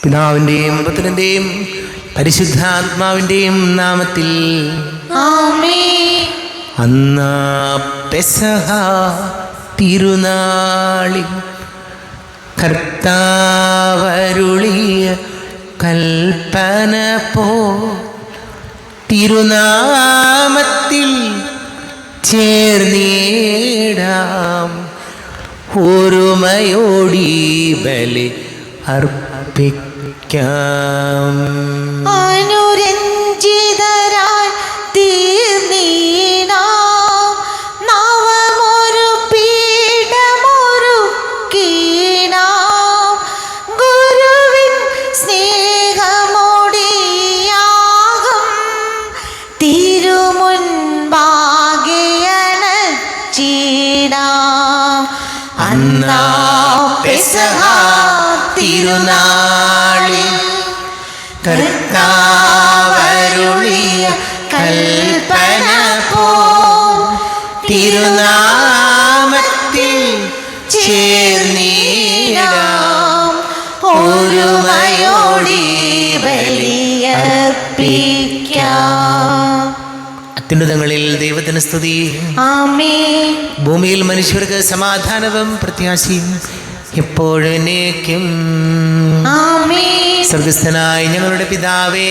പിതാവിൻ്റെയും പുത്രൻ്റെയും പരിശുദ്ധാത്മാവിൻ്റെയും നാമത്തിൽ ആമേൻ. അന്നാ പെസഹ തിരുനാളിൽ കർത്താവരുളിയ കൽപ്പന പോ തിരുനാമത്തിൽ ചേർന്നിടാം ഒരുമയോടി ബലി അർപ്പിക്കാം. അനുരഞ്ജിതരായി തീർന്നിടാം നവമൊരു പീഠമൊരുക്കിടാം ഗുരുവിൻ സ്നേഹമോടിയാകും തിരുമുൻപാകെ അണച്ചിടാം. അന്നാ പെസഹ തിരുനാളിൽ കർത്താവരുളിയ കൽപ്പന പോ തിരുനാമത്തിൽ ചേർന്നിടാം ഒരുമയോടി ബലിയർപ്പിക്കാം. അത്യുന്നതങ്ങളിൽ ദൈവത്തിന് സ്തുതി. ആമേൻ. ഭൂമിയിൽ മനുഷ്യർക്ക് സമാധാനവും പ്രത്യാശയും എപ്പോഴേക്കും. ആമേൻ. സ്വർഗസ്ഥനായ ഞങ്ങളുടെ പിതാവേ,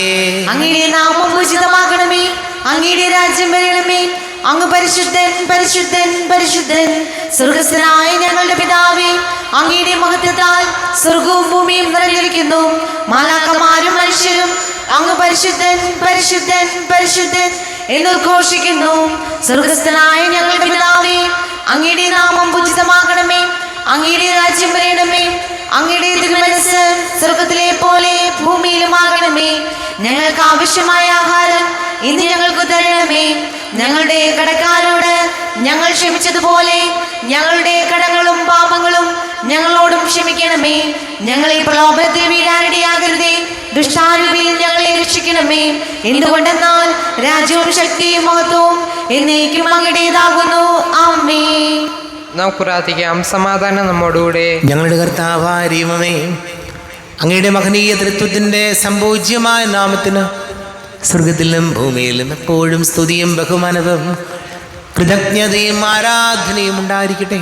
അങ്ങയുടെ നാമം പൂജിതമാകണമേ, അങ്ങയുടെ രാജ്യം വരണമേ, അങ്ങ് പരിശുദ്ധൻ പരിശുദ്ധൻ പരിശുദ്ധൻ. സ്വർഗസ്ഥനായ ഞങ്ങളുടെ പിതാവേ, അങ്ങയുടെ മഹത്വത്താൽ സ്വർഗവും ഭൂമിയും നിറഞ്ഞിരിക്കുന്നു. മാലാഖമാരും മനുഷ്യരും അങ്ങ് പരിശുദ്ധൻ പരിശുദ്ധൻ പരിശുദ്ധൻ എന്ന് ഘോഷിക്കുന്നു. സ്വർഗസ്ഥനായ ഞങ്ങളുടെ പിതാവേ, അങ്ങയുടെ നാമം പൂജിതമാകണമേ, അങ്ങയുടെ രാജ്യം വരണമേ, അങ്ങയുടെ തിരുമനസ്സ് സ്വർഗത്തിലെ പോലെ ഭൂമിയിലുമാകണമേ. ഞങ്ങൾക്ക് ആവശ്യമായ ആഹാരം ഇന്ന് ഞങ്ങൾക്ക് തരണമേ. ഞങ്ങളുടെ കടക്കാരോട് ഞങ്ങൾ ക്ഷമിച്ചതുപോലെ ഞങ്ങളുടെ കടങ്ങളും പാപങ്ങളും ഞങ്ങളോടും ക്ഷമിക്കണമേ. ഞങ്ങളെ പ്രലോഭനത്തിൽ വീഴാനിടയാകരുതേ, ദുഷ്ടാരൂപിയിൽ ഞങ്ങളെ രക്ഷിക്കണമേ. എന്തുകൊണ്ടെന്നാൽ രാജ്യവും ശക്തിയും മഹത്വവും എന്നേക്കും അങ്ങയുടേതാകുന്നു. ആമേൻ. നമുക്ക് പ്രാർത്ഥിക്കാം. സമാധാനം നമ്മോടുകൂടെ. ഞങ്ങളുടെ കർത്താവായ ദൈവമേ, അങ്ങയുടെ മഹനീയ തൃത്വത്തിൻ്റെ സംപൂജ്യമായ നാമത്തിന് സ്വർഗത്തിലും ഭൂമിയിലും എപ്പോഴും സ്തുതിയും ബഹുമാനവും കൃതജ്ഞതയും ആരാധനയും ഉണ്ടായിരിക്കട്ടെ.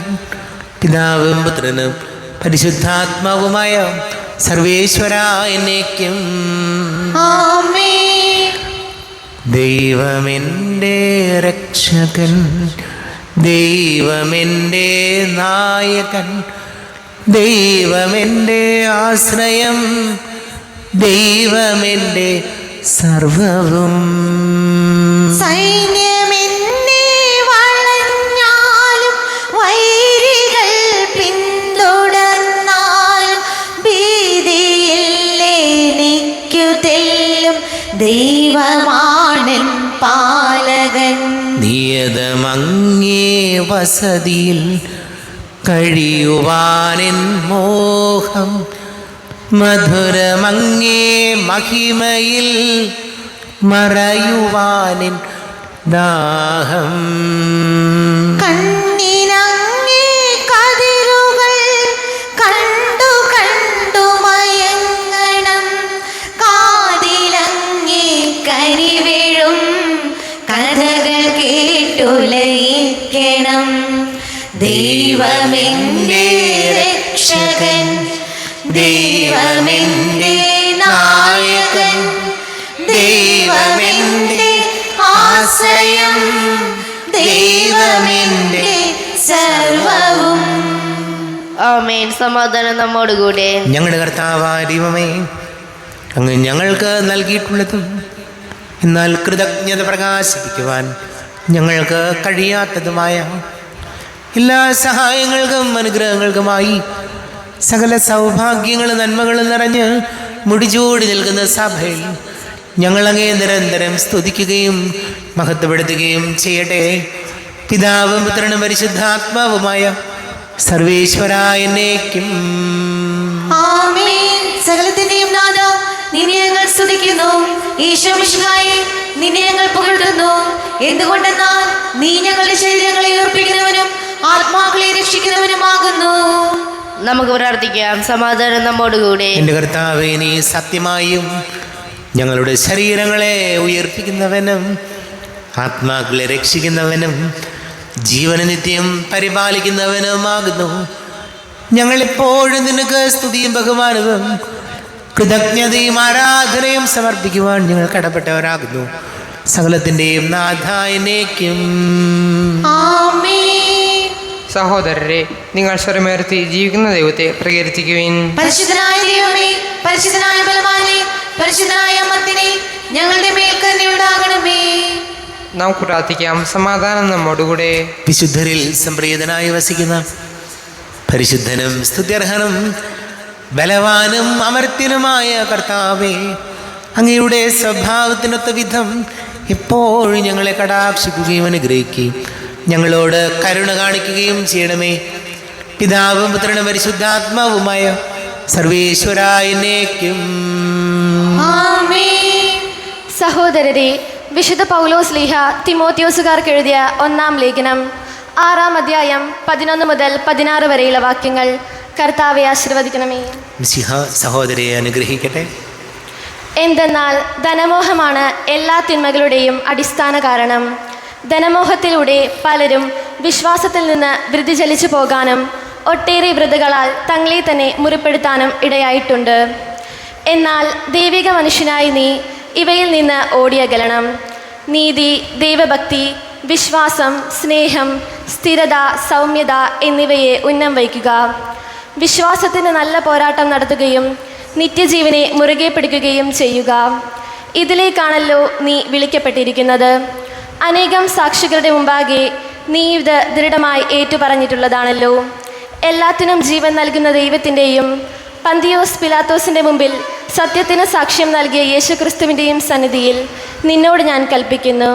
പിതാവും പുത്രനും പരിശുദ്ധാത്മാവുമായ സർവേശ്വര എന്നേക്കും. ആമേൻ. ദൈവമെൻ്റെ രക്ഷകൻ, ദൈവമെൻ്റെ നായകൻ, ദൈവമെൻ്റെ ആശ്രയം, ദൈവമെൻ്റെ സർവവും. സൈന്യമെന്നെ വളഞ്ഞാലും വൈരികൾ പിന്തുടർന്നാലും ഭീതിയില്ലെനിക്കു തെല്ലും ദൈവമാണെൻ പാലകൻ. നിയതമങ്ങേ വസതിയിൽ കഴിയുവാനെൻ മോഹം, മധുരമങ്ങേ മഹിമയിൽ മറയുവാനെൻ ദാഹം. കണ്ണിനങ്ങേ കതിരുകൾ കണ്ടു കണ്ടു മയങ്ങണം, കാതിലങ്ങേ കരിവീഴും കഥകൾ കേട്ടുലയിക്കണം. ദൈവമെൻ്റെ രക്ഷകൻ, ദൈവമെൻ്റെ നായകൻ, ദൈവമെൻ്റെ ആശ്രയം, ദൈവമെൻ്റെ സർവവും. ആമേൻ. സമാധാനം നമ്മോടുകൂടെ. ഞങ്ങളുടെ കർത്താവായ ദൈവമേ, അങ്ങ് ഞങ്ങൾക്ക് നൽകിയിട്ടുള്ളതും എന്നാൽ കൃതജ്ഞത പ്രകാശിപ്പിക്കുവാൻ ഞങ്ങൾക്ക് കഴിയാത്തതുമായ എല്ലാ സഹായങ്ങൾക്കും അനുഗ്രഹങ്ങൾക്കുമായി സകല സൗഭാഗ്യങ്ങളും നന്മകളും നിറഞ്ഞ് മുടിചൂടി നിൽക്കുന്ന സഭയിൽ ഞങ്ങളങ്ങേ നിരന്തരം സ്തുതിക്കുകയും മഹത്വപ്പെടുത്തുകയും ചെയ്യട്ടെ. പിതാവും പുത്രനും പരിശുദ്ധാത്മാവുമായ സർവേശ്വര എന്നേക്കും. ആമേൻ. സകലത്തിന്റെയും നാഥ, നിന്നെ ഞങ്ങൾ സ്തുതിക്കുന്നു. ഈശോ മിശിഹായേ, നിന്നെ ഞങ്ങൾ പുകഴ്ത്തുന്നു. എന്തുകൊണ്ടെന്നാൽ നീ ഞങ്ങളുടെ ശരീരങ്ങളെ ഉയർപ്പിക്കുന്നവനും ആത്മാക്കളെ രക്ഷിക്കുന്നവനുമാകുന്നു. നമുക്ക് പ്രാർത്ഥിക്കാം. സമാധാനം നമ്മോടുകൂടെ. എൻ്റെ കർത്താവേ, നീ സത്യമായും ഞങ്ങളുടെ ശരീരങ്ങളെ ഉയർപ്പിക്കുന്നവനും ആത്മാക്കളെ രക്ഷിക്കുന്നവനും ജീവന നിത്യം പരിപാലിക്കുന്നവനുമാകുന്നു. ഞങ്ങളെപ്പോഴും നിനക്ക് സ്തുതിയും ബഹുമാനവും കൃതജ്ഞതയും ആരാധനയും സമർപ്പിക്കുവാൻ ഞങ്ങൾ കടപ്പെട്ടവരാകുന്നു. സകലത്തിൻ്റെയും നാഥായനേക്കും. സഹോദരരെ, നിങ്ങൾ സ്വരമുയർത്തി ജീവിക്കുന്ന ദൈവത്തെ പ്രകീർത്തിക്കുവിൻ. പരിശുദ്ധനായ ദൈവമേ, പരിശുദ്ധനായ ബലവാനേ, പരിശുദ്ധനായ അമർത്തിനെ, ഞങ്ങളുടെ മേൽ കരുണയുണ്ടാകണമേ. നമുക്ക് പ്രാർത്ഥിക്കാം. സമാധാനം നമ്മോടുകൂടെ. വിശുദ്ധരിൽ സംപ്രീതനായി വസിക്കുന്ന പരിശുദ്ധനും സ്തുത്യർഹനും ബലവാനും അമർത്യനുമായ കർത്താവേ, അങ്ങയുടെ സ്വഭാവത്തിനൊത്ത വിധം എപ്പോഴും ഞങ്ങളെ കടാക്ഷിക്കുകയും അനുഗ്രഹിക്കുകയും ഞങ്ങളോട് കരുണ കാണിക്കുകയും ചെയ്യണമേ. പിതാവും പുത്രനും പരിശുദ്ധാത്മാവുമായ സർവേശ്വരായനേക്കും. സഹോദരരെ, വിശുദ്ധ പൗലോസ് ലീഹ തിമോത്തിയോസുകാർക്ക് എഴുതിയ 1-ാം ലേഖനം 6-ാം അധ്യായം 11 മുതൽ 16 വരെയുള്ള വാക്യങ്ങൾ. കർത്താവെ ആശീർവദിക്കണമേ. മിശിഹ സഹോദരിയെ അനുഗ്രഹിക്കട്ടെ. എന്തെന്നാൽ ധനമോഹമാണ് എല്ലാ തിന്മകളുടെയും അടിസ്ഥാന കാരണം. ധനമോഹത്തിലൂടെ പലരും വിശ്വാസത്തിൽ നിന്ന് വ്യതിചലിച്ചു പോകാനും ഒട്ടേറെ വ്രതകളാൽ തങ്ങളെ തന്നെ മുറിപ്പെടുത്താനും ഇടയായിട്ടുണ്ട്. എന്നാൽ ദൈവിക മനുഷ്യനായി നീ ഇവയിൽ നിന്ന് ഓടിയകലണം. നീതി, ദൈവഭക്തി, വിശ്വാസം, സ്നേഹം, സ്ഥിരത, സൗമ്യത എന്നിവയെ ഉന്നം വയ്ക്കുക. വിശ്വാസത്തിന് നല്ല പോരാട്ടം നടത്തുകയും നിത്യജീവനെ മുറുകെ പിടിക്കുകയും ചെയ്യുക. ഇതിലേക്കാണല്ലോ നീ വിളിക്കപ്പെട്ടിരിക്കുന്നത്. അനേകം സാക്ഷികളുടെ മുമ്പാകെ നീ ഇത് ദൃഢമായി ഏറ്റുപറഞ്ഞിട്ടുള്ളതാണല്ലോ. എല്ലാത്തിനും ജീവൻ നൽകുന്ന ദൈവത്തിൻ്റെയും പന്തിയോസ് പിലാത്തോസിൻ്റെ മുമ്പിൽ സത്യത്തിന് സാക്ഷ്യം നൽകിയ യേശുക്രിസ്തുവിൻ്റെയും സന്നിധിയിൽ നിന്നോട് ഞാൻ കൽപ്പിക്കുന്നു,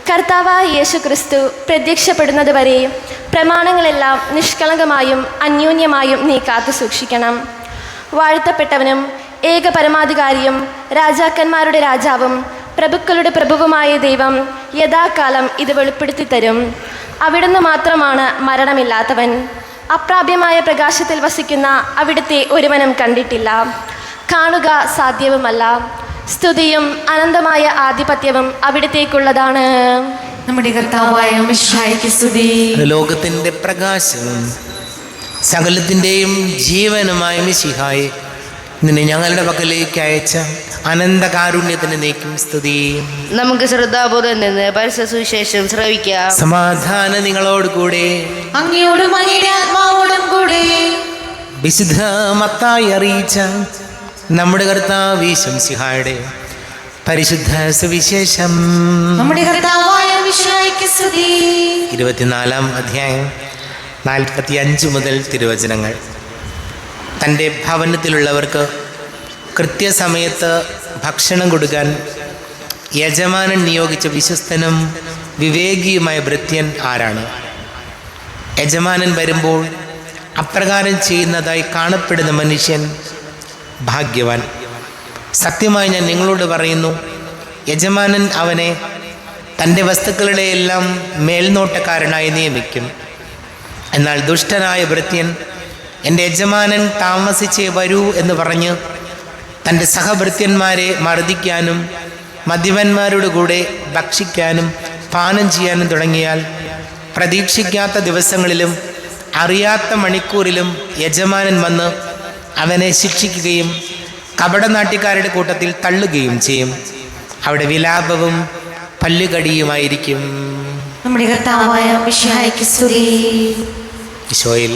കർത്താവായ യേശുക്രിസ്തു പ്രത്യക്ഷപ്പെടുന്നതുവരെ പ്രമാണങ്ങളെല്ലാം നിഷ്കളങ്കമായും അന്യോന്യമായും നീ കാത്തു സൂക്ഷിക്കണം. വാഴ്ത്തപ്പെട്ടവനും ഏക പരമാധികാരിയും രാജാക്കന്മാരുടെ രാജാവും പ്രഭുക്കളുടെ പ്രഭുവുമായ ദൈവം യഥാകാലം ഇത് വെളിപ്പെടുത്തി തരും. അവിടുന്ന് മാത്രമാണ് മരണമില്ലാത്തവൻ. അപ്രാപ്യമായ പ്രകാശത്തിൽ വസിക്കുന്ന അവിടുത്തെ ഒരുവനും കണ്ടിട്ടില്ല, കാണുക സാധ്യവുമല്ല. സ്തുതിയും അനന്തമായ ആധിപത്യവും അവിടുത്തേക്കുള്ളതാണ്. നമ്മുടെ കർത്താവായ മിശിഹായ്ക്ക് സ്തുതി. ലോകത്തിൻ്റെ പ്രകാശവും സകലത്തിൻ്റെയും ജീവനുമായ മിശിഹായെ, നിന്നെ ഞങ്ങളുടെ പക്കലേക്ക് അയച്ച അനന്തകാരുണ്യത്തിന് നീക്കും സ്തുതി. നമുക്ക് ശ്രദ്ധാപൂർവം നിന്ന് പരിശുദ്ധ സുവിശേഷം ശ്രവിക്കാം. സമാധാനം നിങ്ങളോട് കൂടെ. അങ്ങയോടും അങ്ങയുടെ ആത്മാവോടും കൂടെ. വിശുദ്ധ മത്തായി അറിയിച്ച നമ്മുടെ കർത്താവ് മിശിഹായുടെ പരിശുദ്ധ സുവിശേഷം. നമ്മുടെ കർത്താവായ മിശിഹായ്ക്ക് സ്തുതി. 24-ാം അധ്യായം 45 മുതൽ തിരുവചനങ്ങൾ. തൻ്റെ ഭവനത്തിലുള്ളവർക്ക് കൃത്യസമയത്ത് ഭക്ഷണം കൊടുക്കാൻ യജമാനൻ നിയോഗിച്ച വിശ്വസ്തനും വിവേകിയുമായ ഭൃത്യൻ ആരാണ്? യജമാനൻ വരുമ്പോൾ അപ്രകാരം ചെയ്യുന്നതായി കാണപ്പെടുന്ന മനുഷ്യൻ ഭാഗ്യവാൻ. സത്യമായി ഞാൻ നിങ്ങളോട് പറയുന്നു, യജമാനൻ അവനെ തൻ്റെ വസ്തുക്കളുടെ എല്ലാം മേൽനോട്ടക്കാരനായി നിയമിക്കും. എന്നാൽ ദുഷ്ടനായ ഭൃത്യൻ എൻ്റെ യജമാനൻ താമസിച്ചേ വരൂ എന്ന് പറഞ്ഞ് തൻ്റെ സഹഭൃത്യന്മാരെ മർദ്ദിക്കാനും മദ്യപന്മാരുടെ കൂടെ ഭക്ഷിക്കാനും പാനം ചെയ്യാനും തുടങ്ങിയാൽ പ്രതീക്ഷിക്കാത്ത ദിവസങ്ങളിലും അറിയാത്ത മണിക്കൂറിലും യജമാനൻ വന്ന് അവനെ ശിക്ഷിക്കുകയും കപടനാട്യക്കാരുടെ കൂട്ടത്തിൽ തള്ളുകയും ചെയ്യും. അവിടെ വിലാപവും പല്ലുകടിയുമായിരിക്കും. നമ്മുടെ കർത്താവായ മിശിഹായ്ക്ക് സ്തുതി. ഈശോയിൽ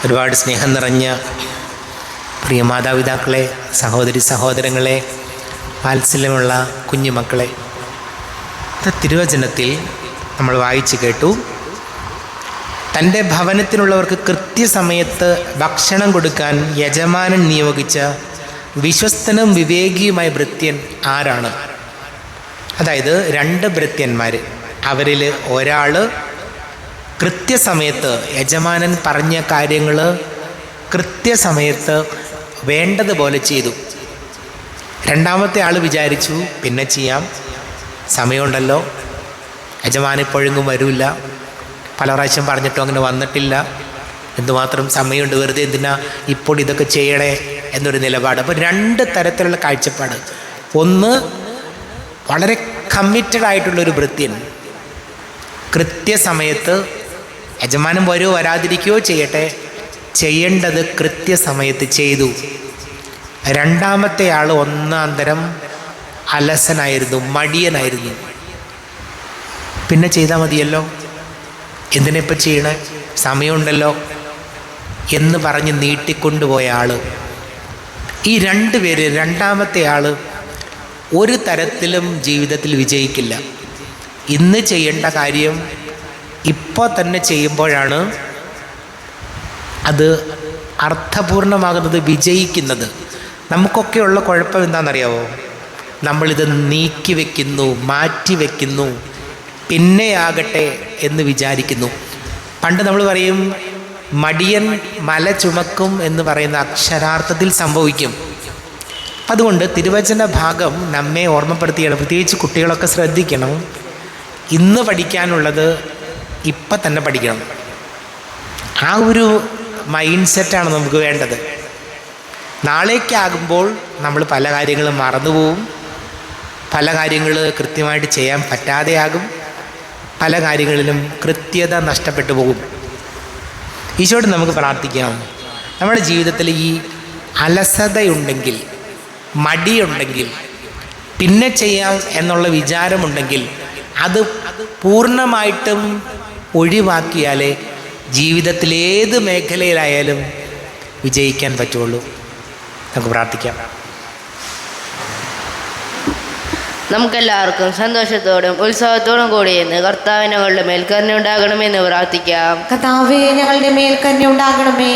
ഒരുപാട് സ്നേഹം നിറഞ്ഞ പ്രിയ മാതാപിതാക്കളെ, സഹോദരി സഹോദരങ്ങളെ, വാത്സല്യമുള്ള കുഞ്ഞുമക്കളെ, തിരുവചനത്തിൽ നമ്മൾ വായിച്ചു കേട്ടു, തൻ്റെ ഭവനത്തിലുള്ളവർക്ക് കൃത്യസമയത്ത് ഭക്ഷണം കൊടുക്കാൻ യജമാനൻ നിയോഗിച്ച വിശ്വസ്തനും വിവേകിയുമായ ഭൃത്യൻ ആരാണ്? അതായത് 2 ഭൃത്യന്മാർ. അവരിൽ ഒരാൾ കൃത്യസമയത്ത് യജമാനൻ പറഞ്ഞ കാര്യങ്ങൾ കൃത്യസമയത്ത് വേണ്ടതുപോലെ ചെയ്തു. രണ്ടാമത്തെ ആൾ വിചാരിച്ചു പിന്നെ ചെയ്യാം, സമയമുണ്ടല്ലോ, യജമാനൻ ഇപ്പോഴെങ്ങും വരില്ല, പല പ്രാവശ്യം പറഞ്ഞിട്ടും അങ്ങനെ വന്നിട്ടില്ല, എന്തുമാത്രം സമയമുണ്ട്, വെറുതെ എന്തിനാ ഇപ്പോൾ ഇതൊക്കെ ചെയ്യണേ എന്നൊരു നിലപാട്. അപ്പോൾ 2 തരത്തിലുള്ള കാഴ്ചപ്പാട്. ഒന്ന്, വളരെ കമ്മിറ്റഡ് ആയിട്ടുള്ളൊരു ഭൃത്യൻ കൃത്യസമയത്ത് യജമാനൻ വരുമോ വരാതിരിക്കുകയോ ചെയ്യട്ടെ, ചെയ്യേണ്ടത് കൃത്യസമയത്ത് ചെയ്തു. രണ്ടാമത്തെ ആൾ ഒന്നാം തരം അലസനായിരുന്നു, മടിയനായിരുന്നു. പിന്നെ ചെയ്താൽ മതിയല്ലോ, എന്തിനിപ്പോൾ ചെയ്യണേ, സമയമുണ്ടല്ലോ എന്ന് പറഞ്ഞ് നീട്ടിക്കൊണ്ടുപോയ ആൾ. ഈ 2 പേര്, രണ്ടാമത്തെ ആൾ ഒരു തരത്തിലും ജീവിതത്തിൽ വിജയിക്കില്ല. ഇന്ന് ചെയ്യേണ്ട കാര്യം ഇപ്പോൾ തന്നെ ചെയ്യുമ്പോഴാണ് അത് അർത്ഥപൂർണമാകുന്നത്, വിജയിക്കുന്നത്. നമുക്കൊക്കെയുള്ള കുഴപ്പം എന്താണെന്നറിയാവോ? നമ്മളിത് നീക്കി വയ്ക്കുന്നു, മാറ്റി വയ്ക്കുന്നു, പിന്നെയാകട്ടെ എന്ന് വിചാരിക്കുന്നു. പണ്ട് നമ്മൾ പറയും മടിയൻ മല ചുമക്കും എന്ന് പറയുന്ന അക്ഷരാർത്ഥത്തിൽ സംഭവിക്കും. അതുകൊണ്ട് തിരുവചന ഭാഗം നമ്മെ ഓർമ്മപ്പെടുത്തിയാണ്. പ്രത്യേകിച്ച് കുട്ടികളൊക്കെ ശ്രദ്ധിക്കണം. ഇന്ന് പഠിക്കാനുള്ളത് ഇപ്പം തന്നെ പഠിക്കണം. ആ ഒരു മൈൻഡ് സെറ്റാണ് നമുക്ക് വേണ്ടത്. നാളേക്കാകുമ്പോൾ നമ്മൾ പല കാര്യങ്ങളും മറന്നുപോകും, പല കാര്യങ്ങൾ കൃത്യമായിട്ട് ചെയ്യാൻ പറ്റാതെയാകും, പല കാര്യങ്ങളിലും കൃത്യത നഷ്ടപ്പെട്ടു പോകും. ഈശോയോട് നമുക്ക് പ്രാർത്ഥിക്കാം. നമ്മുടെ ജീവിതത്തിൽ ഈ അലസതയുണ്ടെങ്കിൽ, മടിയുണ്ടെങ്കിൽ, പിന്നെ ചെയ്യാം എന്നുള്ള വിചാരമുണ്ടെങ്കിൽ അത് പൂർണ്ണമായിട്ടും ഒഴിവാക്കിയാലേ ജീവിതത്തിൽ ഏത് മേഖലയിലായാലും വിജയിക്കാൻ പറ്റുള്ളൂ. നമുക്ക് പ്രാർത്ഥിക്കാം. നമുക്കെല്ലാവർക്കും സന്തോഷത്തോടും ഉത്സവത്തോടും കൂടി എന്ന് കർത്താവ് ഞങ്ങളുടെ മേൽ കരുണയുണ്ടാകണമെന്ന് പ്രാർത്ഥിക്കാം. കർത്താവേ, ഞങ്ങളുടെ മേൽ കരുണയുണ്ടാകണമേ.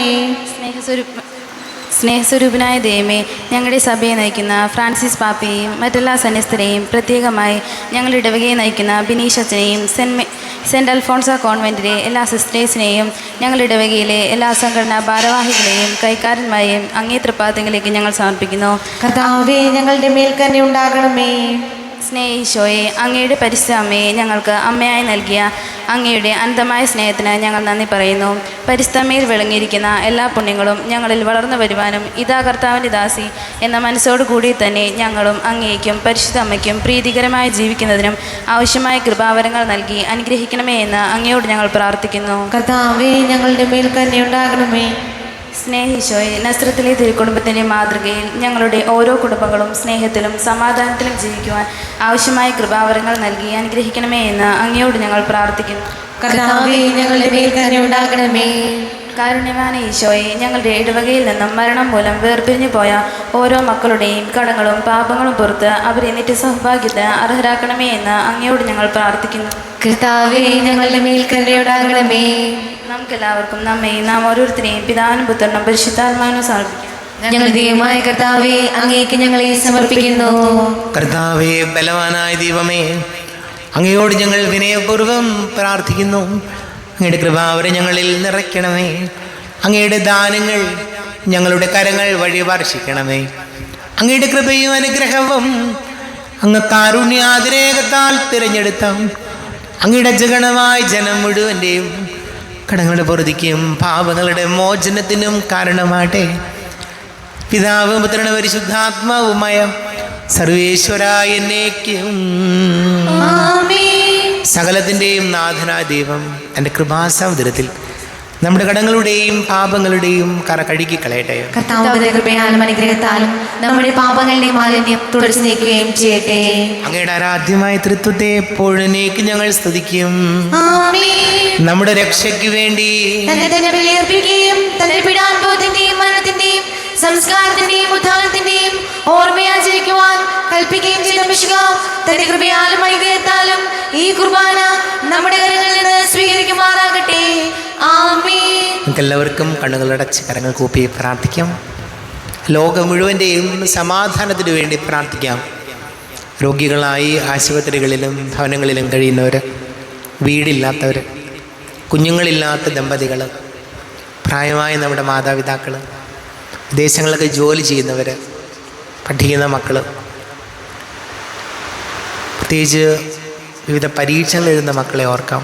സ്നേഹസ്വരൂപനായ ദൈവമേ, ഞങ്ങളുടെ സഭയെ നയിക്കുന്ന ഫ്രാൻസിസ് പാപ്പയെയും മറ്റെല്ലാ സന്യസ്തരെയും, പ്രത്യേകമായി ഞങ്ങളുടെ ഇടവകയെ നയിക്കുന്ന ബിനീഷ് അച്ഛനെയും, സെൻറ്റ് അൽഫോൺസ കോൺവെൻറ്റിലെ എല്ലാ സിസ്റ്റേഴ്സിനെയും, ഞങ്ങളുടെ ഇടവകയിലെ എല്ലാ സംഘടനാ ഭാരവാഹികളെയും കൈക്കാരന്മാരെയും അങ്ങേ തൃപ്പാദങ്ങളിലേക്ക് ഞങ്ങൾ സമർപ്പിക്കുന്നു. കർത്താവേ, ഞങ്ങളുടെ മേൽ കരുണയുണ്ടാകണമേ. സ്നേഹിശോയെ, അങ്ങയുടെ പരിശുദ്ധ അമ്മയെ ഞങ്ങൾക്ക് അമ്മയായി നൽകിയ അങ്ങയുടെ അനന്തമായ സ്നേഹത്തിന് ഞങ്ങൾ നന്ദി പറയുന്നു. പരിശുദ്ധമ്മയിൽ വിളങ്ങിയിരിക്കുന്ന എല്ലാ പുണ്യങ്ങളും ഞങ്ങളിൽ വളർന്നു വരുവാനും ഇതാ കർത്താവിൻ്റെ ദാസി എന്ന മനസ്സോടു കൂടി തന്നെ ഞങ്ങളും അങ്ങേക്കും പരിശുദ്ധ അമ്മയ്ക്കും പ്രീതികരമായി ജീവിക്കുന്നതിനും ആവശ്യമായ കൃപാവരങ്ങൾ നൽകി അനുഗ്രഹിക്കണമേ എന്ന് അങ്ങയോട് ഞങ്ങൾ പ്രാർത്ഥിക്കുന്നു. കർത്താവേ, ഞങ്ങളുടെ മേൽ കരുണയുണ്ടാകണമേ. സ്നേഹിശോയെ, നസ്രത്തിലെ തിരുക്കുടുംബത്തിൻ്റെ മാതൃകയിൽ ഞങ്ങളുടെ ഓരോ കുടുംബങ്ങളും സ്നേഹത്തിലും സമാധാനത്തിലും ജീവിക്കുവാൻ ആവശ്യമായ കൃപാവരങ്ങൾ നൽകി അനുഗ്രഹിക്കണമേ എന്ന് അങ്ങയോട് ഞങ്ങൾ പ്രാർത്ഥിക്കുന്നു. കർത്താവേ, ഞങ്ങളുടെ മേൽ കരുണയുണ്ടാകണമേ. കാരുണ്യവാന ഈശോയെ, ഞങ്ങളുടെ ഇടവകയിൽ നിന്നും മരണം മൂലം വേർപിരിഞ്ഞു പോയ ഓരോ മക്കളുടെയും കടങ്ങളും പാപങ്ങളും പുറത്ത് അവരെ നിത്യസൗഭാഗ്യത്തിന് അർഹരാക്കണമേ എന്ന് അങ്ങയോട് ഞങ്ങൾ പ്രാർത്ഥിക്കുന്നു. കർത്താവേ, ഞങ്ങളുടെ മേൽ കരുണയുണ്ടാകണമേ. നമുക്കെല്ലാവർക്കും നമ്മയും നാം ഓരോരുത്തരെയും പിതാവിനും പുത്രനും പരിശുദ്ധാത്മാവിനും സമർപ്പിക്കാം. ഞങ്ങളുടെ ദൈവമായ കർത്താവേ, അങ്ങേക്ക് ഞങ്ങളെ സമർപ്പിക്കുന്നു. കർത്താവേ, ബലവാനായ ദൈവമേ, അങ്ങയോട് ഞങ്ങൾ വിനയപൂർവ്വം പ്രാർത്ഥിക്കുന്നു. അങ്ങയുടെ കൃപാവരം ഞങ്ങളിൽ നിറയ്ക്കണമേ. അങ്ങയുടെ ദാനങ്ങൾ ഞങ്ങളുടെ കരങ്ങൾ വഴി വർഷിക്കണമേ. അങ്ങയുടെ കൃപയും അനുഗ്രഹവും അങ്ങ് കാരുണ്യാതിരേകത്താൽ തിരഞ്ഞെടുത്ത അങ്ങയുടെ ജഗണമായ ജനം മുഴുവൻ്റെയും കടങ്ങളുടെ പൊറുതിക്കും പാപങ്ങളുടെ മോചനത്തിനും കാരണമാട്ടെ. പിതാവ് പുത്രനും പരിശുദ്ധാത്മാവുമായ സർവേശ്വരായ എന്നേക്കും സകലത്തിൻ്റെയും നാഥനായ ദൈവം തൻ്റെ കൃപാസമുദ്രത്തിൽ നമ്മുടെ കടങ്ങളുടെയും പാപങ്ങളുടെയും കറ കഴുകി കളയട്ടെ. കർത്താവിന്റെ കൃപയാലും അനുഗ്രഹത്താലും നമ്മുടെ പാപങ്ങളുടെ മാലിന്യം തുടച്ചു നീക്കുകയും ചെയ്യട്ടെ. അങ്ങയുടെ ആരാധ്യമായ തൃത്വത്തെ എപ്പോഴേക്ക് ഞങ്ങൾ സ്തുതിക്കും. നമ്മുടെ രക്ഷയ്ക്ക് വേണ്ടി തന്നെ ബലിയർപ്പിക്കുകയും തന്റെ പീഡാനുഭവത്തിന്റെയും മരണത്തിന്റെയും സംസ്കാരത്തിന്റെയും ഉദ്ധാനത്തിന്റെയും ഓർമ്മയാചരിക്കുവാൻ കൽപ്പിക്കുകയും ചെയ്ത മിശിഹ തന്റെ കൃപയാലും അനുഗ്രഹത്താലും ഈ കുർബാന നമ്മുടെ കരങ്ങളിൽ നിന്ന് സ്വീകരിക്കുമാറാകട്ടെ. ആമേൻ. നമുക്കെല്ലാവർക്കും കണ്ണുകളടച്ച് കരങ്ങൾ കൂപ്പി പ്രാർത്ഥിക്കാം. ലോകം മുഴുവൻ്റെയും സമാധാനത്തിനു വേണ്ടി പ്രാർത്ഥിക്കാം. രോഗികളായി ആശുപത്രികളിലും ഭവനങ്ങളിലും കഴിയുന്നവർ, വീടില്ലാത്തവർ, കുഞ്ഞുങ്ങളില്ലാത്ത ദമ്പതികൾ, പ്രായമായ നമ്മുടെ മാതാപിതാക്കൾ, വിദേശങ്ങളിലൊക്കെ ജോലി ചെയ്യുന്നവർ, പഠിക്കുന്ന മക്കൾ, പ്രത്യേകിച്ച് വിവിധ പരീക്ഷകൾ എഴുതുന്ന മക്കളെ ഓർക്കാം.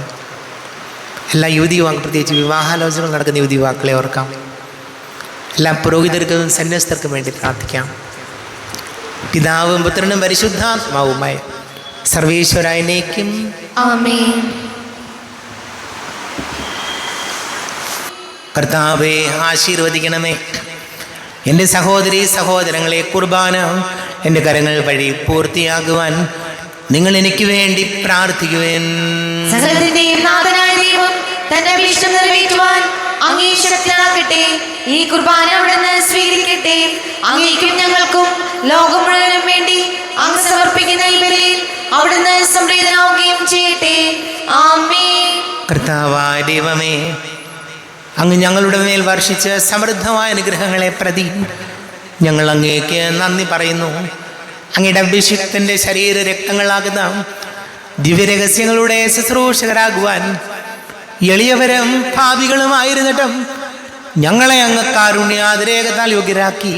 എല്ലാ യുവതി യുവാക്കൾ, പ്രത്യേകിച്ച് വിവാഹാലോചനകൾ നടക്കുന്ന യുവതി യുവാക്കളെ ഓർക്കാം. എല്ലാ പുരോഹിതർക്കും സന്യസ്തർക്കും വേണ്ടി പ്രാർത്ഥിക്കാം. പിതാവും പുത്രനും പരിശുദ്ധാത്മാവുമായി സർവേശ്വരായനേക്കും ആമേൻ. കർത്താവെ ആശീർവദിക്കണമേ. എൻ്റെ സഹോദരീ സഹോദരങ്ങളെ, കുർബാന എൻ്റെ കരങ്ങൾ വഴി പൂർത്തിയാകുവാൻ നിങ്ങൾ എനിക്ക് വേണ്ടി പ്രാർത്ഥിക്കുവേൻ. സകലത്തിന്റെയും നാഥനായ ദൈവം തന്റെ അഭീഷ്ടം നിറവേറ്റുവാൻ അങ്ങേ ശക്തനാക്കട്ടെ. ഈ കുർബാന അവിടുന്ന് സ്വീകരിക്കട്ടെ. അങ്ങേക്കും ഞങ്ങൾക്കും ലോകം മുഴുവനും വേണ്ടി അങ്ങ് സമർപ്പിക്കുന്ന ഈ ബലിയിൽ അവിടുന്ന് സംപ്രീതനാവുകയും ചെയ്യട്ടെ. ആമേൻ. കർത്താവായ ദൈവമേ, അങ്ങ് ഞങ്ങളുടെ മേൽ വർഷിച്ച സമൃദ്ധമായ അനുഗ്രഹങ്ങളെ പ്രതി ഞങ്ങൾ അങ്ങേക്ക് നന്ദി പറയുന്നു. അങ്ങയുടെ അഭിഷിക്തൻ്റെ ശരീര രക്തങ്ങളാകുന്ന ദിവ്യരഹസ്യങ്ങളുടെ ശുശ്രൂഷകരാകുവാൻ എളിയവരും ഭാവികളുമായിരുന്നിട്ടും ഞങ്ങളെ അങ്ങ് കാരുണ്യാതിരേകത്താൽ യോഗ്യരാക്കി.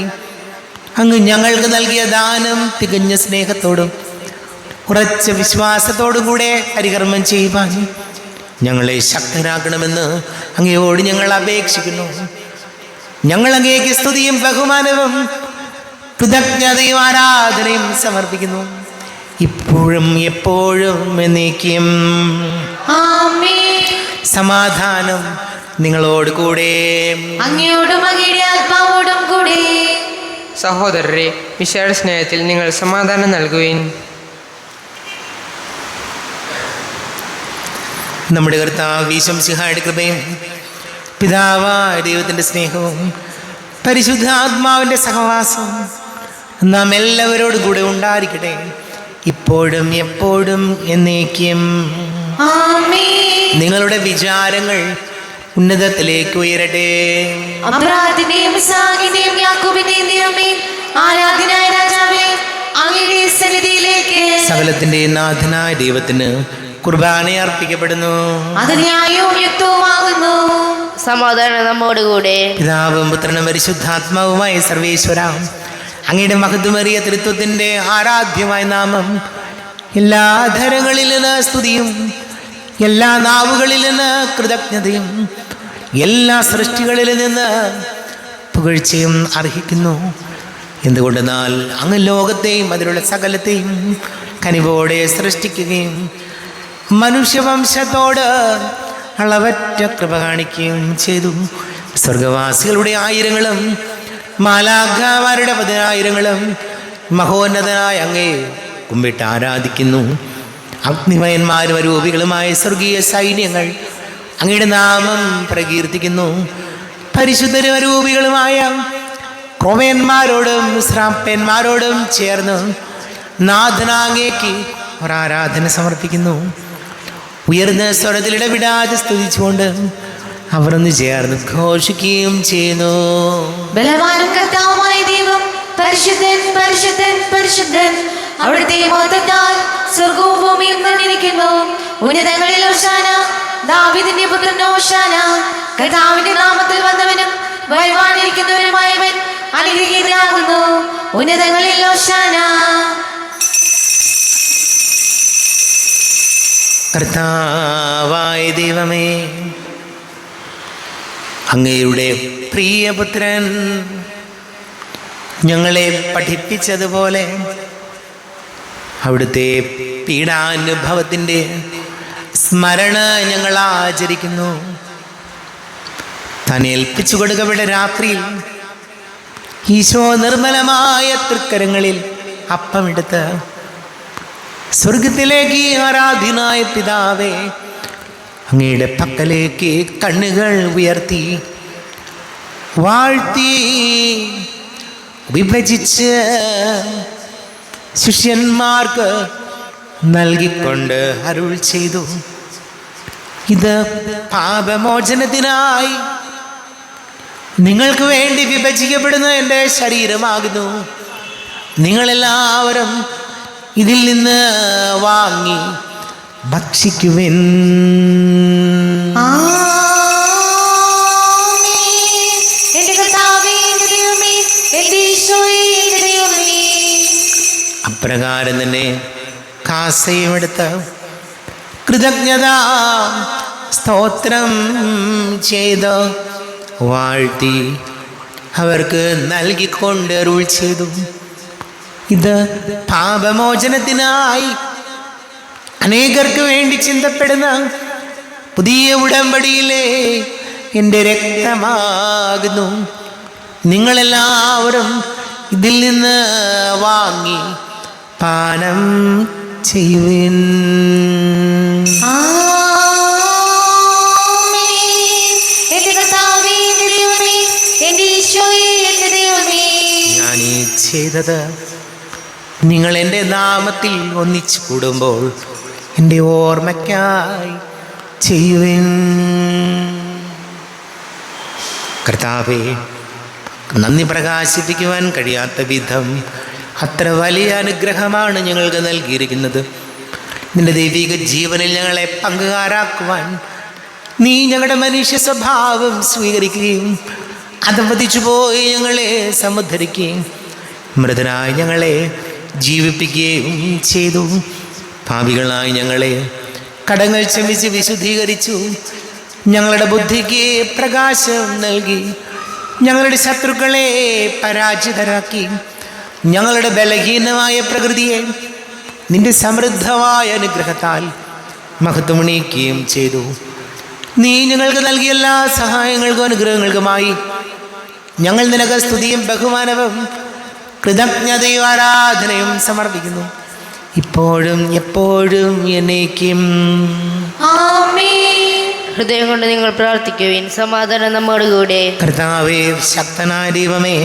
അങ്ങ് ഞങ്ങൾക്ക് നൽകിയ ദാനം തികഞ്ഞ സ്നേഹത്തോടും ഉറച്ച വിശ്വാസത്തോടും കൂടെ പരികർമ്മം ചെയ്യുവാൻ ഞങ്ങളെ ശക്തരാക്കണമെന്ന് അങ്ങയോട് ഞങ്ങൾ അപേക്ഷിക്കുന്നു. ഞങ്ങൾ അങ്ങേക്ക് സ്തുതിയും ബഹുമാനവും കൃതജ്ഞതയും ആരാധനയും സമർപ്പിക്കുന്നു, ഇപ്പോഴും എപ്പോഴും എന്നേക്കും. ആമേൻ. സമാധാനം നിങ്ങളോട് കൂടെ. അങ്ങയോടും അങ്ങയുടെ ആത്മാവോടും കൂടെ. സഹോദരരെ, മിശിഹായുടെ സ്നേഹത്തിൽ നിങ്ങൾ സമാധാനം നൽകുവിൻ. നമ്മുടെ കർത്താവ് ഈശോ മിശിഹായുടെ കൃപയും പിതാവായ ദൈവത്തിൻ്റെ സ്നേഹവും പരിശുദ്ധാത്മാവിൻ്റെ സഹവാസവും നാം എല്ലാവരോടും കൂടെ ഉണ്ടായിരിക്കട്ടെ, ഇപ്പോഴും എപ്പോഴും എന്നേക്കും. ആമേൻ. നിങ്ങളുടെ വിചാരങ്ങൾ ഉന്നതത്തിലേക്ക് ഉയരട്ടെ. അബ്രാഹാമിന്റെയും ഇസ്ഹാക്കിന്റെയും യാക്കോബിന്റെയും ദൈവമേ, ആരാധ്യനായ രാജാവേ, അങ്ങയുടെ സന്നിധിയിലേക്ക് സകലത്തിൻ്റെ നാഥനായ ദൈവത്തിന് കുർബാന അർപ്പിക്കപ്പെടുന്നു. അത് ന്യായവും യുക്തവുമാകുന്നു. സമാധാനം നമ്മോടുകൂടെ. പിതാവും പുത്രനും പരിശുദ്ധാത്മാവുമായ സർവേശ്വര, അങ്ങയുടെ മഹത്വമേറിയ തൃത്വത്തിൻ്റെ ആരാധ്യമായ നാമം എല്ലാ ധരങ്ങളിൽ നിന്ന് സ്തുതിയും എല്ലാ നാവുകളിൽ നിന്ന് കൃതജ്ഞതയും എല്ലാ സൃഷ്ടികളിൽ നിന്ന് പുകഴ്ചയും അർഹിക്കുന്നു. എന്തുകൊണ്ടെന്നാൽ അങ്ങ് ലോകത്തെയും അതിലുള്ള സകലത്തെയും കനിവോടെ സൃഷ്ടിക്കുകയും മനുഷ്യവംശത്തോട് അളവറ്റ കൃപ കാണിക്കുകയും ചെയ്തു. സ്വർഗവാസികളുടെ ആയിരങ്ങളും മാലാഖമാരുടെ 10,000ങ്ങളും മഹോന്നതനായ അങ്ങേ കുമ്പിട്ട് ആരാധിക്കുന്നു. അഗ്നിമയന്മാരും അരൂപികളുമായ സ്വർഗീയ സൈന്യങ്ങൾ അങ്ങയുടെ നാമം പ്രകീർത്തിക്കുന്നു. പരിശുദ്ധരും അരൂപികളുമായ ക്രോവേന്മാരോടും ശ്രാപ്പന്മാരോടും ചേർന്ന് നാഥനാങ്ങേക്ക് ഒരാരാധന സമർപ്പിക്കുന്നു. ഉയർന്ന സ്വരത്തിൽ ഇടവിടാതെ സ്തുതിച്ചുകൊണ്ട് അവർ ഒന്ന് ചേർന്ന് ഘോഷിക്കുകയും ചെയ്യുന്നു. ബലവാനും കർത്താവുമായ ദൈവം പരിശുദ്ധൻ പരിശുദ്ധൻ പരിശുദ്ധൻ. അവിടുത്തെ മഹത്വത്താൽ സ്വർഗവും ഭൂമിയും നിറഞ്ഞിരിക്കുന്നു. ഉന്നതങ്ങളിൽ ഹോശാന, ദാവീദിന്റെ പുത്രൻ ഹോശാന. കർത്താവിന്റെ നാമത്തിൽ വന്നവനും വരുവാനിരിക്കുന്നവനുമായവൻ അനുഗ്രഹീതനാകുന്നു. ഉന്നതങ്ങളിൽ ഹോശാന. കർത്താവായ ദൈവമേ, അങ്ങയുടെ പ്രിയപുത്രൻ ഞങ്ങളെ പഠിപ്പിച്ചതുപോലെ അവിടുത്തെ പീഡാനുഭവത്തിൻ്റെ സ്മരണ ഞങ്ങൾ ആചരിക്കുന്നു. താൻ ഏൽപ്പിച്ചു കൊടുക്കപ്പെട്ട രാത്രിയിൽ ഈശോ നിർമ്മലമായ തൃക്കരങ്ങളിൽ അപ്പമെടുത്ത് സ്വർഗത്തിലേക്ക് ആരാധ്യനായ പിതാവേ, അങ്ങയുടെ പക്കലേക്ക് കണ്ണുകൾ ഉയർത്തി വാഴ്ത്തി വിഭജിച്ച് ശിഷ്യന്മാർക്ക് നൽകിക്കൊണ്ട് അരുൾ ചെയ്തു, ഇത് പാപമോചനത്തിനായി നിങ്ങൾക്ക് വേണ്ടി വിഭജിക്കപ്പെടുന്ന എൻ്റെ ശരീരമാകുന്നു. നിങ്ങളെല്ലാവരും ഇതിൽ നിന്ന് വാങ്ങി ഭക്ഷിക്കുവിൻ. അപ്രകാരം തന്നെ കാസയും എടുത്ത് കൃതജ്ഞത സ്തോത്രം ചെയ്ത് വാഴ്ത്തി അവർക്ക് നൽകിക്കൊണ്ട് അരുൾ ചെയ്തു, ഇത് പാപമോചനത്തിനായി അനേകർക്ക് വേണ്ടി ചിന്തപ്പെടുന്ന പുതിയ ഉടമ്പടിയിലെ എൻ്റെ രക്തമാകുന്നു. നിങ്ങളെല്ലാവരും ഇതിൽ നിന്ന് വാങ്ങി പാനം ചെയ്യുവിൻ. ഞാൻ ഈ ചെയ്തത് നിങ്ങൾ എൻ്റെ നാമത്തിൽ ഒന്നിച്ചു കൂടുമ്പോൾ എൻ്റെ ഓർമ്മയ്ക്കായി ചെയ്യുവിൻ. കർത്താവേ, നന്ദി പ്രകാശിപ്പിക്കുവാൻ കഴിയാത്ത വിധം അത്ര വലിയ അനുഗ്രഹമാണ് ഞങ്ങൾക്ക് നൽകിയിരിക്കുന്നത്. നിന്റെ ദൈവിക ജീവനിൽ ഞങ്ങളെ പങ്കുകാരാക്കുവാൻ നീ ഞങ്ങളുടെ മനുഷ്യ സ്വഭാവം സ്വീകരിക്കുകയും അധപതിച്ചു പോയി ഞങ്ങളെ സമുദ്ധരിക്കുകയും മൃതനായി ഞങ്ങളെ ജീവിപ്പിക്കുകയും ചെയ്തു. പാപികളായി ഞങ്ങളെ കടങ്ങൾ ക്ഷമിച്ച് വിശുദ്ധീകരിച്ചു. ഞങ്ങളുടെ ബുദ്ധിക്ക് പ്രകാശം നൽകി. ഞങ്ങളുടെ ശത്രുക്കളെ പരാജിതരാക്കി. ഞങ്ങളുടെ ബലഹീനമായ പ്രകൃതിയെ നിന്റെ സമൃദ്ധമായ അനുഗ്രഹത്താൽ മഹത്വമണിയിക്കുകയും ചെയ്തു. നീ ഞങ്ങൾക്ക് നൽകിയ എല്ലാ സഹായങ്ങൾക്കും അനുഗ്രഹങ്ങൾക്കുമായി ഞങ്ങൾ നിനക്ക് സ്തുതിയും ബഹുമാനവും കൃതജ്ഞതയും ആരാധനയും സമർപ്പിക്കുന്നു, ഇപ്പോഴും എപ്പോഴും എന്നേക്കും. ഹൃദയം കൊണ്ട് നിങ്ങൾ പ്രാർത്ഥിക്കുവിൻ. സമാധാനം നമ്മോട് കൂടെ. കർത്താവേ, ശക്തനായ ദൈവമേ,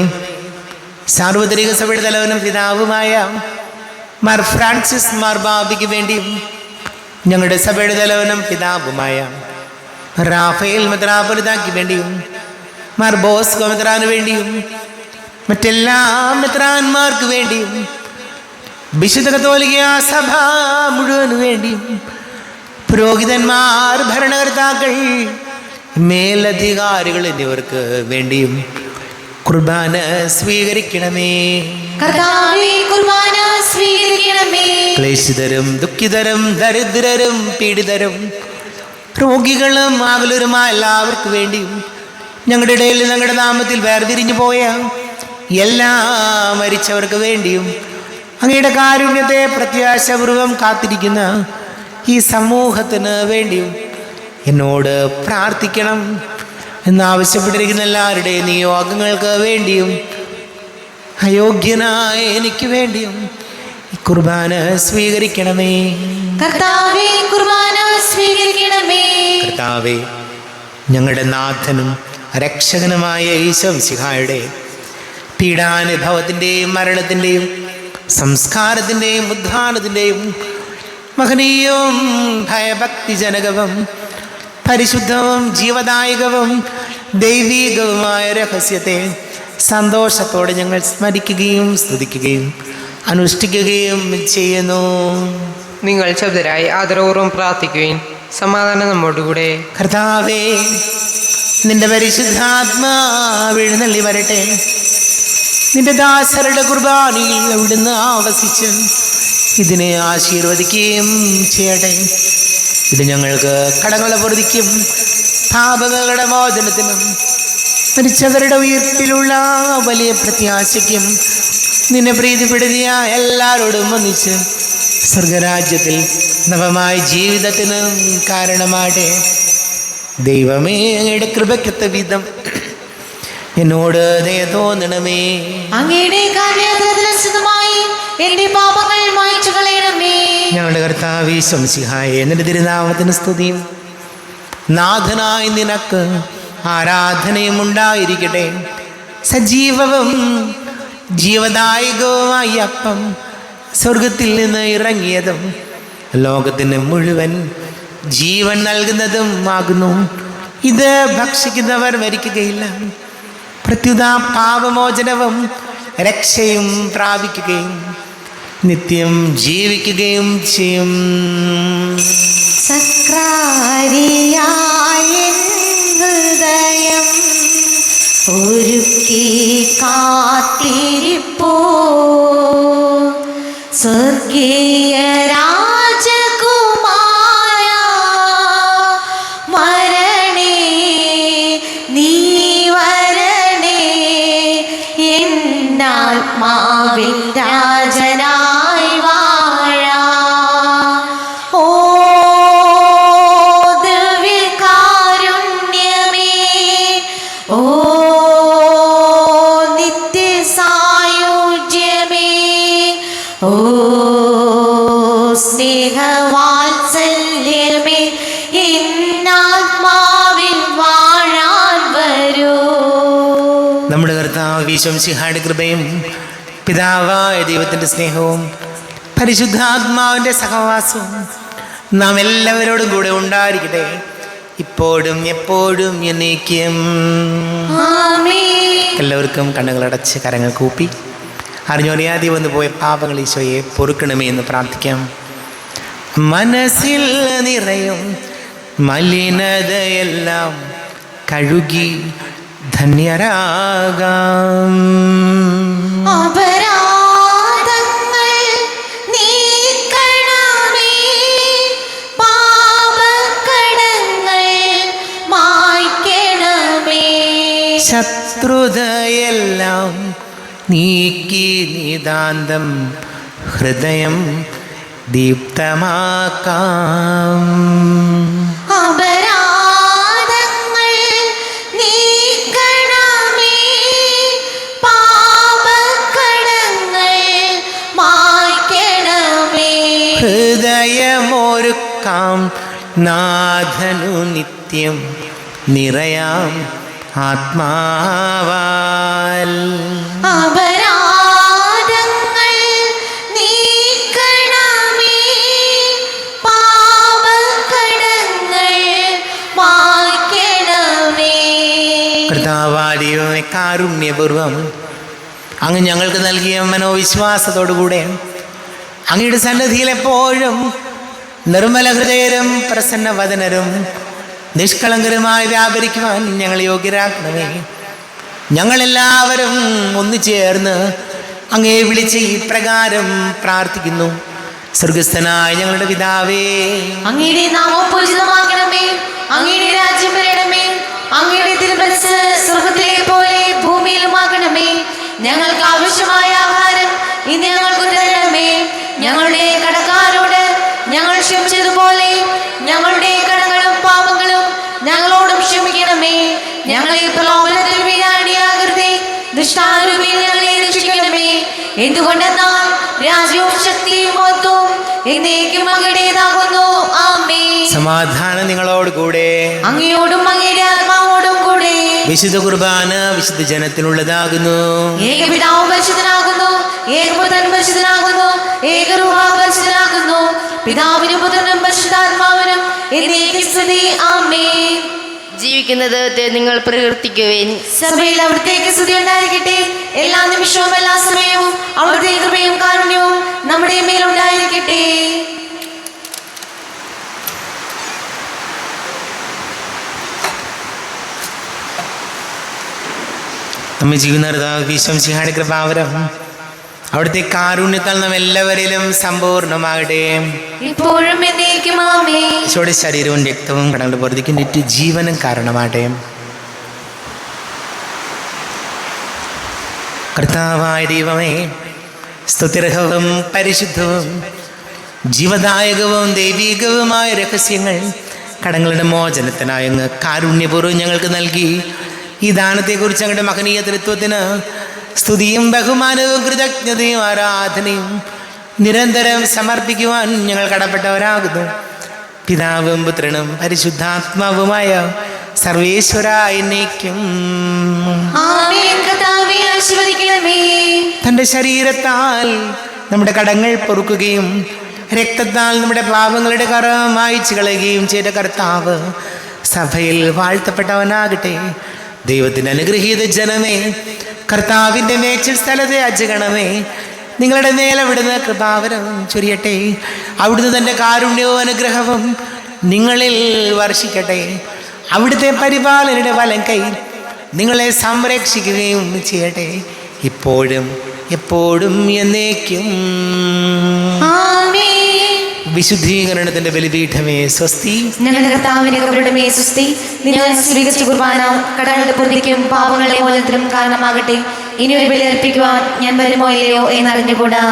സാർവത്രിക സഭയുടെ തലവനും പിതാവുമായ മാർ ഫ്രാൻസിസ് മാർ ബാബിക്ക് വേണ്ടിയും ഞങ്ങളുടെ സഭയുടെ തലവനും പിതാവുമായ റാഫേൽ മെത്രാപ്പൊലീത്തായ്ക്ക് വേണ്ടിയും മാർ ബോസ്കോ മെത്രാന് വേണ്ടിയും മറ്റെല്ലാ മെത്രാന്മാർക്ക് വേണ്ടിയും വിശുദ്ധ കത്തോലിക്ക സഭ മുഴുവന് വേണ്ടിയും പുരോഹിതന്മാർ, ഭരണകർത്താക്കൾ, മേലധികാരികൾ എന്നിവർക്ക് വേണ്ടിയും കുർബാന സ്വീകരിക്കണമേ. കുർബാന സ്വീകരിക്കണമേ. ക്ലേശിതരും ദുഃഖിതരും ദരിദ്രരും പീഡിതരും രോഗികളും ആകുലരുമായ എല്ലാവർക്കും വേണ്ടിയും ഞങ്ങളുടെ ഇടയിൽ ഞങ്ങളുടെ നാമത്തിൽ വേർതിരിഞ്ഞു പോയ എല്ലാ മരിച്ചവർക്ക് വേണ്ടിയും അങ്ങയുടെ കാരുണ്യത്തെ പ്രത്യാശപൂർവം കാത്തിരിക്കുന്ന ഈ സമൂഹത്തിന് വേണ്ടിയും എന്നോട് പ്രാർത്ഥിക്കണം എന്നാവശ്യപ്പെട്ടിരിക്കുന്ന എല്ലാവരുടെയും നിയോഗങ്ങൾക്ക് വേണ്ടിയും അയോഗ്യനായ എനിക്ക് വേണ്ടിയും ഈ കുർബാന സ്വീകരിക്കണമേ. കർത്താവേ, കുർബാന സ്വീകരിക്കണമേ. കർത്താവേ, ഞങ്ങളുടെ നാഥനും രക്ഷകനുമായ ഈശോ മിശിഹായുടെ പീഡാനുഭവത്തിൻ്റെയും മരണത്തിൻ്റെയും സംസ്കാരത്തിൻ്റെയും ഉദ്ധാനത്തിൻ്റെയും മഹനീയവും ഭയഭക്തിജനകവും പരിശുദ്ധവും ജീവദായകവും ദൈവീകവുമായ രഹസ്യത്തെ സന്തോഷത്തോടെ ഞങ്ങൾ സ്മരിക്കുകയും സ്തുതിക്കുകയും അനുഷ്ഠിക്കുകയും ചെയ്യുന്നു. നിങ്ങൾ ശബ്ദരായി ആദരപൂർവ്വം പ്രാർത്ഥിക്കുവിൻ. സമാധാനം നമ്മോടുകൂടെ. കർത്താവേ, നിന്റെ പരിശുദ്ധാത്മാവ് എഴുന്നള്ളി വരട്ടെ. നിന്റെ ദാസരുടെ കുർബാനയിൽ അവിടുന്ന് ആവസിച്ച് ഇതിനെ ആശീർവദിക്കുകയും ചെയ്യട്ടെ. ഇത് ഞങ്ങൾക്ക് കടങ്ങളുടെ പൊറുതിക്കും പാപങ്ങളുടെ മോചനത്തിനും മരിച്ചവരുടെ ഉയർപ്പിലുള്ള വലിയ പ്രത്യാശയ്ക്കും നിന്നെ പ്രീതിപ്പെടുത്തിയ എല്ലാവരോടും ഒന്നിച്ച് സ്വർഗരാജ്യത്തിൽ നവമായ ജീവിതത്തിനും കാരണമാട്ടെ. ദൈവമേ, അങ്ങയുടെ കൃപയ്ക്കൊത്ത വിധം എന്നോട് ദയ തോന്നണമേ. അങ്ങയുടെ കാരുണ്യത്തിനനുസൃതമായി എന്റെ പാപങ്ങൾ മായ്ച്ചു കളയണമേ. ഞങ്ങളുടെ കർത്താവേ ഈശോ മിശിഹായേ, നിന്റെ തിരുനാമത്തിന് സ്തുതിയും നാഥനായി നിനക്ക് ആരാധനയും ഉണ്ടായിരിക്കട്ടെ. സജീവവും ജീവദായകവുമായ അപ്പം സ്വർഗത്തിൽ നിന്ന് ഇറങ്ങിയതും ലോകത്തിന് മുഴുവൻ ജീവൻ നൽകുന്നതും ആകുന്നു. ഇത് ഭക്ഷിക്കുന്നവർ മരിക്കുകയില്ല, പ്രത്യുത പാപമോചനവും രക്ഷയും പ്രാപിക്കുകയും നിത്യം ജീവിക്കുകയും ചെയ്യും. സക്രാരിയായ ഹൃദയം ഒരുക്കി കാത്തിരിപ്പോ സ്വർഗീയ രാജകുമാര ആത്മാവിൻ രാജനായി വാഴാം. ഓ ദിവ്യകാരുണ്യമേ, ഓ നിത്യസായുജ്യമേ, ഓ സ്നേഹവാത്സല്യമേ, എന്നാത്മാവിൽ വാഴാൻ വരൂ. നമ്മുടെ കർത്താവ് ഈശോമിശിഹായുടെ കൃപയും പിതാവായ ദൈവത്തിൻ്റെ സ്നേഹവും പരിശുദ്ധാത്മാവിൻ്റെ സഹവാസവും നാം എല്ലാവരോടും കൂടെ ഉണ്ടായിരിക്കട്ടെ, ഇപ്പോഴും എപ്പോഴും എന്നേക്കും. ആമേൻ. എല്ലാവർക്കും കണ്ണുകളടച്ച് കരങ്ങൾ കൂപ്പി അറിഞ്ഞറിയാതെ വന്നു പോയ പാപങ്ങൾ ഈശോയെ പൊറുക്കണമേ എന്ന് പ്രാർത്ഥിക്കാം. മനസ്സിൽ നിറയും മലിനതയെല്ലാം കഴുകി ധന്യരാകാം. അപരാധങ്ങൾ നീക്കണമേ, പാപക്കടങ്ങൾ മായ്ക്കണമേ. ശത്രുതയെല്ലാം നീക്കി നിതാന്തം ഹൃദയം ദീപ്തമാക്കാം. അപരാധങ്ങൾ നീക്കണമേ, പാപക്കടങ്ങൾ മായ്ക്കണമേ. ഹൃദയമൊരുക്കാം നാഥനു നിത്യം നിറയാം ആത്മാവാൽ. അപരാധങ്ങൾ നീക്കണമേ, പാപക്കടങ്ങൾ മായ്ക്കണമേ. കർത്താവാദിയോനെ കാരുണ്യപൂർവം അങ്ങ് ഞങ്ങൾക്ക് നൽകിയ മനോവിശ്വാസത്തോടുകൂടെ അങ്ങയുടെ സന്നിധിയിൽ എപ്പോഴും നിർമ്മല ഹൃദയരും പ്രസന്നവദനരും നിഷ്കളങ്കരുമായി വ്യാപരിക്കുവാൻ ഞങ്ങൾ യോഗ്യരാക്കണമേ. ഞങ്ങളെല്ലാവരും ഒന്നുചേർന്ന് അങ്ങയെ വിളിച്ച് ഈ പ്രകാരം പ്രാർത്ഥിക്കുന്നു. സ്വർഗസ്ഥനായ ഞങ്ങളുടെ പിതാവേ, അങ്ങയുടെ നാമം പൂജിതമാക്കണമേ, അങ്ങയുടെ രാജ്യം വരണമേ, അങ്ങയുടെ തിരുമനസ്സ് സ്വർഗ്ഗത്തിലെ പോലെ ഭൂമിയിലുമാകണമേ. ഞങ്ങൾക്ക് ആവശ്യമായ ആഹാരം ഇന്ന് ഞങ്ങൾക്ക് തരണമേ. ഞങ്ങളുടെ കടക്കാരോട് ഞങ്ങൾ ക്ഷമിച്ചതുപോലെ ഞങ്ങളുടെ കടങ്ങളും പാപങ്ങളും ഞങ്ങളോടും ക്ഷമിക്കണമേ. ഞങ്ങളെ പ്രലോഭനത്തിൽ വീഴാനിടയാകരുതേ, ദുഷ്ടാരൂപിയിൽ ഞങ്ങളെ രക്ഷിക്കണമേ. എന്തുകൊണ്ടെന്നാൽ രാജ്യവും ശക്തിയും മഹത്വവും എന്നേക്കും അങ്ങയുടേതാകുന്നു. ആമേൻ. സമാധാനം നിങ്ങളോട് കൂടെ. അങ്ങയോടും അങ്ങയുടെ ആത്മാവോടും കൂടെ. വിശുദ്ധ കുർബാന വിശുദ്ധ ജനത്തിനുള്ളതാകുന്നു. ഏകപിതാവ് പരിശുദ്ധനാകുന്നു, ഏകപുത്രൻ പരിശുദ്ധനാകുന്നു, ഏകരൂഹ പരിശുദ്ധനാകുന്നു. പിതാവിനും പുത്രനും പരിശുദ്ധാത്മാവിനും എന്നേക്കും സ്തുതി. ആമേൻ. ജീവിക്കുന്ന ദൈവത്തെ നിങ്ങൾ പ്രകീർത്തിക്കുവിൻ. സഭയിൽ അവിടുത്തേക്ക് സ്തുതി ഉണ്ടായിരിക്കട്ടെ. എല്ലാ നിമിഷവും എല്ലാ സമയവും അവിടുത്തെ കൃപയും കാരുണ്യവും നമ്മുടെ മേലുണ്ടായിരിക്കട്ടെ. നമ്മെ ജീവിക്കുന്ന ഈശോമിശിഹായുടെ കൃപാവരം അവിടുത്തെ കാരുണ്യത്താൽ നാം എല്ലാവരിലും സമ്പൂർണ്ണമാകട്ടെ. ഇപ്പോഴും എന്നേക്കും ആമേൻ. ഈശോയുടെ ശരീരവും രക്തവും കടങ്ങളുടെ പൊറുതിക്കും നിത്യജീവനും കാരണമാകട്ടെ. കർത്താവായ ദൈവമേ, സ്തുത്യർഹവും പരിശുദ്ധവും ജീവദായകവും ദൈവികവുമായ രഹസ്യങ്ങൾ കടങ്ങളുടെ മോചനത്തിനായി അങ്ങ് കാരുണ്യപൂർവ്വം ഞങ്ങൾക്ക് നൽകി. ഈ ദാനത്തെക്കുറിച്ച് ഞങ്ങളുടെ മഹനീയ തൃത്വത്തിന് സ്തുതിയും ബഹുമാനവും കൃതജ്ഞതയും ആരാധനയും നിരന്തരം സമർപ്പിക്കുവാൻ ഞങ്ങൾ കടപ്പെട്ടവരാകുന്നു. പിതാവും പുത്രനും പരിശുദ്ധാത്മാവുമായ സർവേശ്വര എന്നേക്കും. ആമേൻ. കർത്താവേ, ആശീർവദിക്കണമേ. തൻ്റെ ശരീരത്താൽ നമ്മുടെ കടങ്ങൾ പൊറുക്കുകയും രക്തത്താൽ നമ്മുടെ പാപങ്ങളുടെ കറ മായ്ച്ചു കളയുകയും ചെയ്ത കർത്താവ് സഭയിൽ വാഴ്ത്തപ്പെട്ടവനാകട്ടെ. ദൈവത്തിൻ്റെ അനുഗ്രഹീത ജനമേ, കർത്താവിൻ്റെ മേച്ചിൽ സ്ഥലത്തെ അജഗണമേ, നിങ്ങളുടെ മേൽ അവിടുന്ന് കൃപാവരം ചൊരിയട്ടെ. അവിടുന്ന് തൻ്റെ കാരുണ്യവും അനുഗ്രഹവും നിങ്ങളിൽ വർഷിക്കട്ടെ. അവിടുത്തെ പരിപാലനയുടെ വലം കൈ നിങ്ങളെ സംരക്ഷിക്കുകയും ചെയ്യട്ടെ, ഇപ്പോഴും എപ്പോഴും എന്നേക്കും. ആമേൻ. വിശുദ്ധീകരണത്തിൻ്റെ ബലിപീഠമേ സ്വസ്തി. ഞങ്ങളുടെ കർത്താവിന്റെ കബരുടെ മേസുസ്തി. നിങ്ങൾ സ്വീകരിച്ച കുർബാന കടങ്ങളുടെ പൂർത്തിക്കും പാപങ്ങളുടെ മോചനത്തിനും കാരണമാകട്ടെ. ഇനി ഒരു ബലി അർപ്പിക്കുവാൻ ഞാൻ വരുമോ ഇല്ലയോ എന്നറിഞ്ഞുകൂടാ.